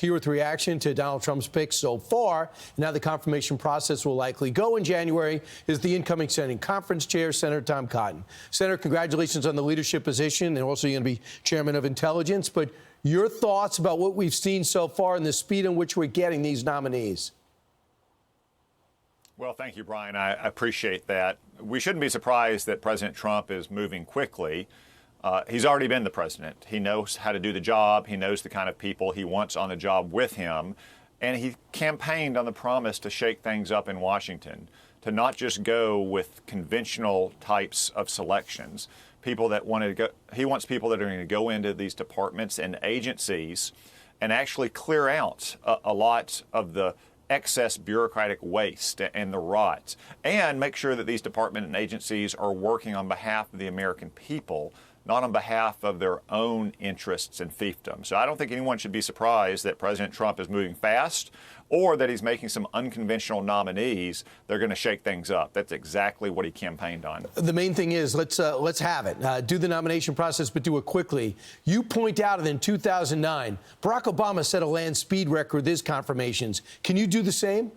Here with reaction to Donald Trump's picks so far. Now the confirmation process will likely go in January is the incoming Senate Conference Chair, Senator Tom Cotton. Senator, congratulations on the leadership position, and also you're going to be Chairman of Intelligence. But your thoughts about what we've seen so far and the speed in which we're getting these nominees? Well, thank you, Brian. I appreciate that. We shouldn't be surprised that President Trump is moving quickly. He's already been the president. He knows how to do the job. He knows the kind of people he wants on the job with him. And he campaigned on the promise to shake things up in Washington, to not just go with conventional types of selections. People that want to go, he wants people that are going to go into these departments and agencies and actually clear out a lot of the excess bureaucratic waste and the rot, and make sure that these departments and agencies are working on behalf of the American people, not on behalf of their own interests and fiefdom. So I don't think anyone should be surprised that President Trump is moving fast or that he's making some unconventional nominees. They're going to shake things up. That's exactly what he campaigned on. The main thing is let's have it. Do the nomination process, but do it quickly. You point out that in 2009, Barack Obama set a land speed record with his confirmations. Can you do the same?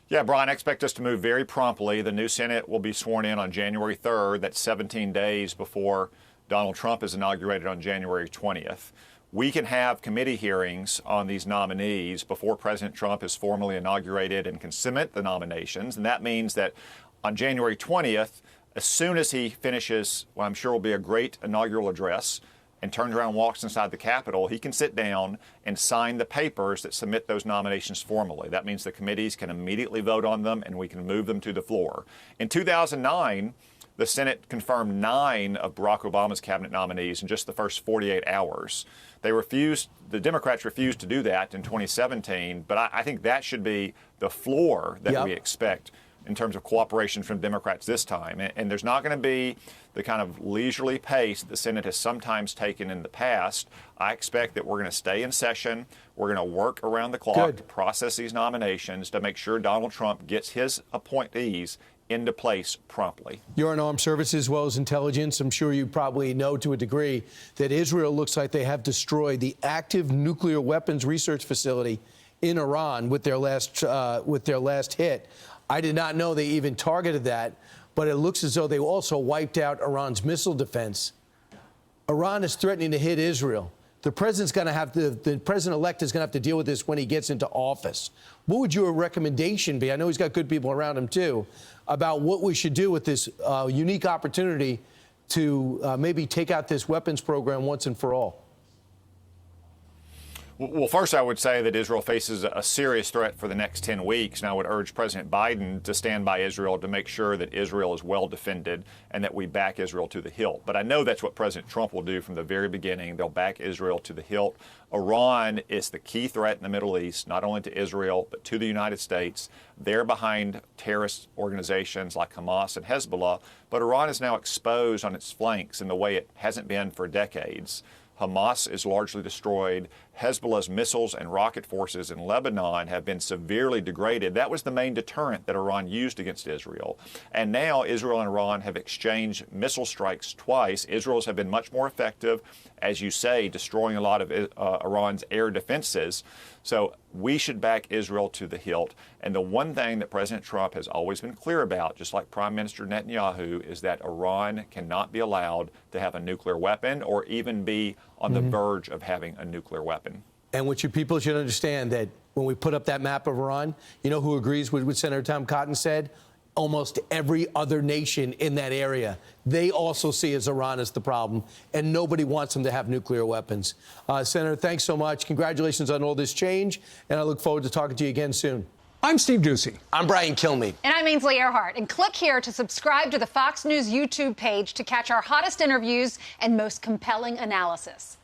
Yeah, Brian, I expect us to move very promptly. The new Senate will be sworn in on January 3rd. That's 17 days before Donald Trump is inaugurated on January 20th. We can have committee hearings on these nominees before President Trump is formally inaugurated and can submit the nominations. And that means that on January 20th, as soon as he finishes what I'm sure will be a great inaugural address, and turns around and walks inside the Capitol, he can sit down and sign the papers that submit those nominations formally. That means the committees can immediately vote on them and we can move them to the floor. In 2009, the Senate confirmed 9 of Barack Obama's cabinet nominees in just the first 48 hours. The Democrats refused to do that in 2017, but I think that should be the floor that we expect in terms of cooperation from Democrats this time. And there's not going to be the kind of leisurely pace the Senate has sometimes taken in the past. I expect that we're going to stay in session. We're going to work around the clock to process these nominations to make sure Donald Trump gets his appointees into place promptly. You're in armed services as well as intelligence. I'm sure you probably know to a degree that Israel looks like they have destroyed the active nuclear weapons research facility in Iran with their last hit. I did not know they even targeted that, but it looks as though they also wiped out Iran's missile defense. Iran is threatening to hit Israel. The president-elect is going to have to deal with this when he gets into office. What would your recommendation be? I know he's got good people around him, too, about what we should do with this unique opportunity to maybe take out this weapons program once and for all. Well, first, I would say that Israel faces a serious threat for the next 10 weeks, and I would urge President Biden to stand by Israel to make sure that Israel is well defended and that we back Israel to the hilt. But I know that's what President Trump will do from the very beginning. They'll back Israel to the hilt. Iran is the key threat in the Middle East, not only to Israel, but to the United States. They're behind terrorist organizations like Hamas and Hezbollah, but Iran is now exposed on its flanks in the way it hasn't been for decades. Hamas is largely destroyed. Hezbollah's missiles and rocket forces in Lebanon have been severely degraded. That was the main deterrent that Iran used against Israel. And now Israel and Iran have exchanged missile strikes twice. Israel's have been much more effective, as you say, destroying a lot of Iran's air defenses. So we should back Israel to the hilt. And the one thing that President Trump has always been clear about, just like Prime Minister Netanyahu, is that Iran cannot be allowed to have a nuclear weapon or even be on the verge of having a nuclear weapon. And what you people should understand that when we put up that map of Iran, you know who agrees with what Senator Tom Cotton said? Almost every other nation in that area. They also see as Iran as the problem, and nobody wants them to have nuclear weapons. Senator, thanks so much. Congratulations on all this change, and I look forward to talking to you again soon. I'm Steve Doocy. I'm Brian Kilmeade. And I'm Ainsley Earhart. And click here to subscribe to the Fox News YouTube page to catch our hottest interviews and most compelling analysis.